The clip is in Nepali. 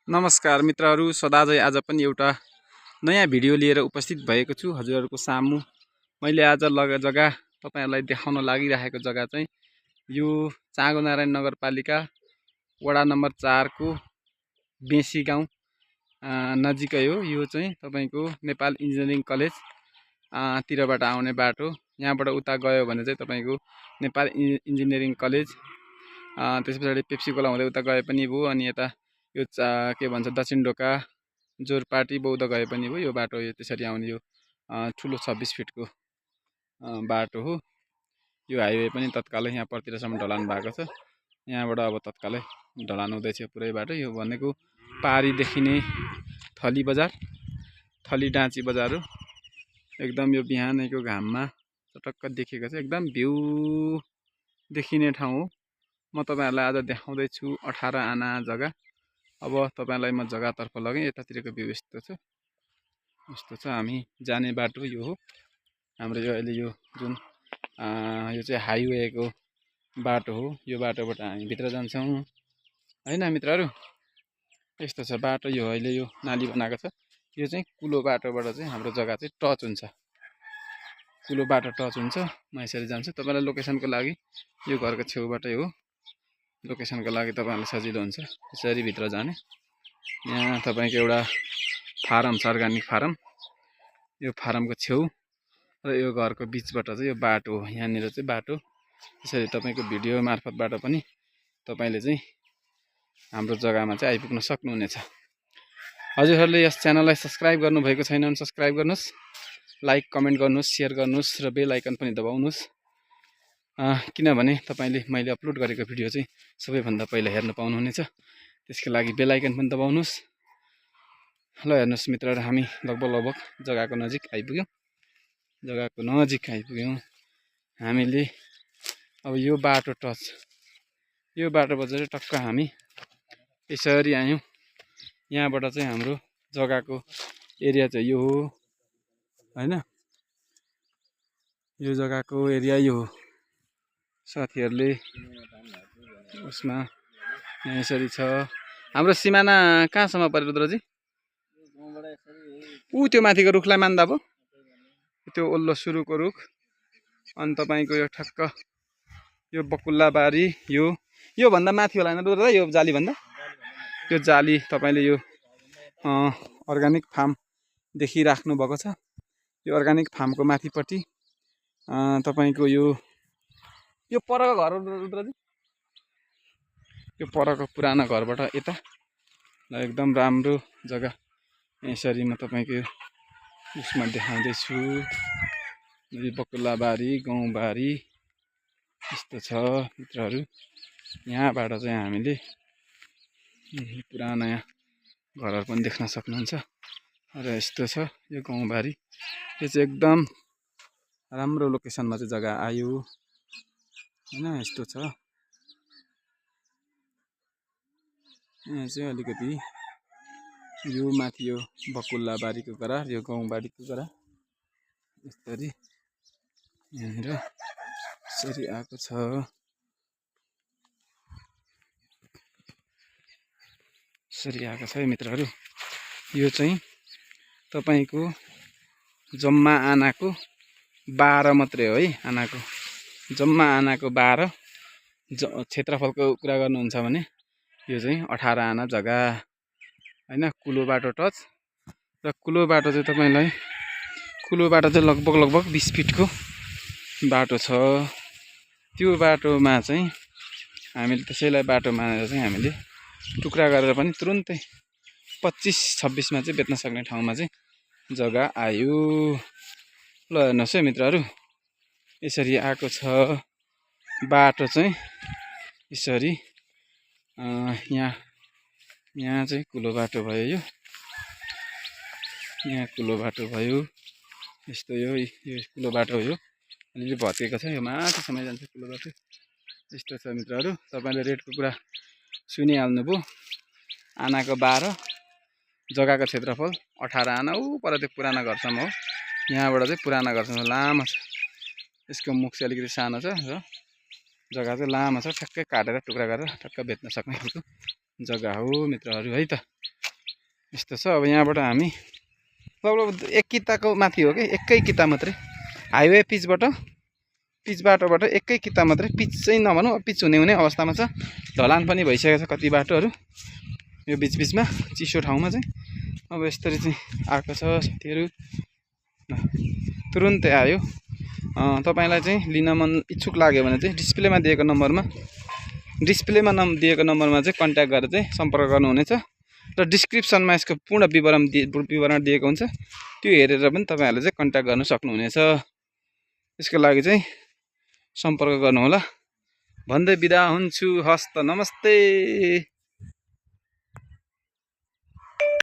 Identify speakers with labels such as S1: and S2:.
S1: नमस्कार मित्रहरू, सदाझै आज पनि एउटा नयाँ भिडियो लिएर उपस्थित भएको छु हजुरहरूको सामु। मैले आज जग्गा तपाईहरुलाई देखाउन लागिरहेको जग्गा चाहिँ यो चाँगुनारायण नगरपालिका वडा नम्बर 4 को बेसी गाउँ नजिकै हो। यो चाहिँ तपाईको नेपाल इन्जिनियरिङ कलेज तिरबाट आउने बाटो। यहाँबाट उता गयो भने चाहिँ तपाईको नेपाल इन्जिनियरिङ कलेज, त्यसपछि पेप्सी खोला हुँदै उता गए पनि भयो। अनि यता यो के भन्छ दक्षिण ढोका जोरपाटी बौद्ध गए पनि भयो। यो बाटो यो त्यसरी आउने यो ठुलो 26 फिटको बाटो हो। यो हाइवे पनि तत्कालै यहाँ पर्तिरसम्म ढलान भएको छ। यहाँबाट अब तत्कालै ढलान हुँदैछ पुरै बाटो। यो भनेको पारी देखिने थली बजार, थली डाँची बजार हो। एकदम यो बिहानको घाममा चटक्क देखेको छ, एकदम भ्यू देखिने ठाउँ हो। म तपाईहरुलाई आज देखाउँदै छु 18 आना जग्गा। अब तपाईलाई म जग्गातर्फ लगेँ। यतातिरको भ्यू यस्तो छ, हामी जाने बाटो यो हो। हाम्रो यो अहिले यो जुन यो चाहिँ हाइवेको बाटो हो। यो बाटोबाट हामी भित्र जान्छौँ हैन मित्रहरू। यस्तो छ बाटो। यो अहिले यो नाली बनाएको छ। यो चाहिँ कुलो बाटोबाट चाहिँ हाम्रो जग्गा चाहिँ टच हुन्छ, कुलो बाटो टच हुन्छ। म यसरी जान्छु तपाईलाई लोकेसनको लागि। यो घरको छेउबाटै हो। लोकेसनको लागि तपाईहरुलाई सजिलो हुन्छ यसरी भित्र जाने। यहाँ तपाईको एउटा फारम छ, अर्गानिक फारम। यो फारमको छेउ र यो घरको बीचबाट चाहिँ यो बाटो हो। यहाँनिर चाहिँ बाटो यसरी तपाईको भिडियो मार्फतबाट पनि तपाईले चाहिँ हाम्रो जग्गामा चाहिँ आइपुग्न सक्नुहुनेछ। हजुरहरूले यस च्यानललाई सब्स्क्राइब गर्नुभएको छैन भने सब्स्क्राइब गर्नुस्, लाइक कमेन्ट गर्नुस्, शेयर गर्नुस् र बेल आइकन पनि दबाउनुस्। किनभने तपाईले मैले अपलोड गरेको भिडियो चाहिँ सबैभन्दा पहिला हेर्न पाउनुहुनेछ। त्यसको लागि बेल आइकन पनि दबाउनुस्। ल हेर्नुस् मित्रहरु, हामी लगभग जग्गाको नजिक आइपुग्यौं। हामीले अब यो बाटो टच, यो बाटोबाट चाहिँ टक्क हामी यसरी आयौं। यहाँबाट चाहिँ हाम्रो जग्गाको एरिया चाहिँ यो हो हैन। यो जग्गाको एरिया यो हो। साथीहरुले उसमा यसरी छ। हाम्रो सिमाना कहाँसम्म पर्यो रुद्रजी? त्यो माथिको रुखलाई मान्दा भयो, त्यो ओल्लो सुरुको रुख। अनि तपाईको यो ठक्क यो बकुल्लाबारी, यो भन्दा माथि होला हैन रुद्र? यो जाली भन्दा यो जाली तपाईले यो अर्गानिक फार्म देखिराख्नु भएको छ। यो अर्गानिक फार्मको माथिपट्टि तपाईको यो परको घर रुद्रजी, यो परको पुरानो घरबाट यता एकदम राम्रो जग्गा। यसरी म तपाईको उसमा देखाउँदै छु। यो बकुल्लाबारी गाउँबारी यस्तो छ मित्रहरू। यहाँबाट चाहिँ हामीले पुराना घरहरु पनि देख्न सक्नुहुन्छ। र यस्तो छ यो गाउँबारी। यो चाहिँ एकदम राम्रो लोकेसनमा चाहिँ जग्गा आयो हैन। यस्तो छ। यहाँ चाहिँ अलिकति यो माथि यो बकुल्लाबारीको गरा, यो गाउँबारीको गरा यसरी यहाँनिर यसरी आएको छ। यसरी आएको छ है मित्रहरू। यो चाहिँ तपाईको जम्मा आनाको 12 मात्रै हो है। आनाको जम्मा आनाको 12 क्षेत्रफलको कुरा गर्नुहुन्छ भने यो चाहिँ 18 आना जग्गा हैन। कुलो बाटो टच र कुलो बाटो चाहिँ तपाईलाई कुलो बाटो चाहिँ लगभग 20 फिटको बाटो छ। त्यो बाटोमा चाहिँ हामीले त्यसैलाई बाटो मानेर चाहिँ हामीले टुक्रा गरेर पनि तुरुन्तै 25-26 मा चाहिँ बेच्न सक्ने ठाउँमा चाहिँ जग्गा आयो। ल हेर्नुस् है मित्रहरू, यसरी आएको छ बाटो चाहिँ यसरी। यहाँ चाहिँ कुलो बाटो भयो। यो यहाँ कुलो बाटो भयो। यस्तो यो कुलो बाटो हो। यो अलिअलि भत्केको छ। यो माथिसम्म जान्छ कुलो बाटो। यस्तो छ मित्रहरू। तपाईले रेटको कुरा सुनिहाल्नुभयो। आनाको 12, जग्गाको क्षेत्रफल 18 आना। पर त्यो पुराना घरसम्म हो। यहाँबाट चाहिँ पुराना घरसम्म लामो छ। यसको मुख चाहिँ अलिकति सानो छ र जग्गा चाहिँ लामो छ। ठ्याक्कै काटेर टुक्रा गरेर ठ्याक्क बेच्न सक्ने खालको जग्गा हो मित्रहरू है त। यस्तो छ। अब यहाँबाट हामी लगभग 1 किताको माथि हो कि 1 किता मात्रै हाइवे पिच बाटोबाट 1 किता मात्रै। पिच चाहिँ नभनौँ, पिच हुने अवस्थामा छ। ढलान पनि भइसकेको छ कति बाटोहरू यो बिचमा चिसो ठाउँमा चाहिँ। अब यस्तरी चाहिँ आएको छ साथीहरू, तुरुन्तै आयो। तपाईँलाई चाहिँ लिन मन इच्छुक लाग्यो भने चाहिँ डिस्प्लेमा दिएको नम्बरमा चाहिँ कन्ट्याक्ट गरेर चाहिँ सम्पर्क गर्नुहुनेछ र डिस्क्रिप्सनमा यसको पूर्ण विवरण दिएको हुन्छ, त्यो हेरेर पनि तपाईँहरूले चाहिँ कन्ट्याक्ट गर्न सक्नुहुनेछ। यसको लागि चाहिँ सम्पर्क गर्नुहोला भन्दै बिदा हुन्छु। हस्त नमस्ते।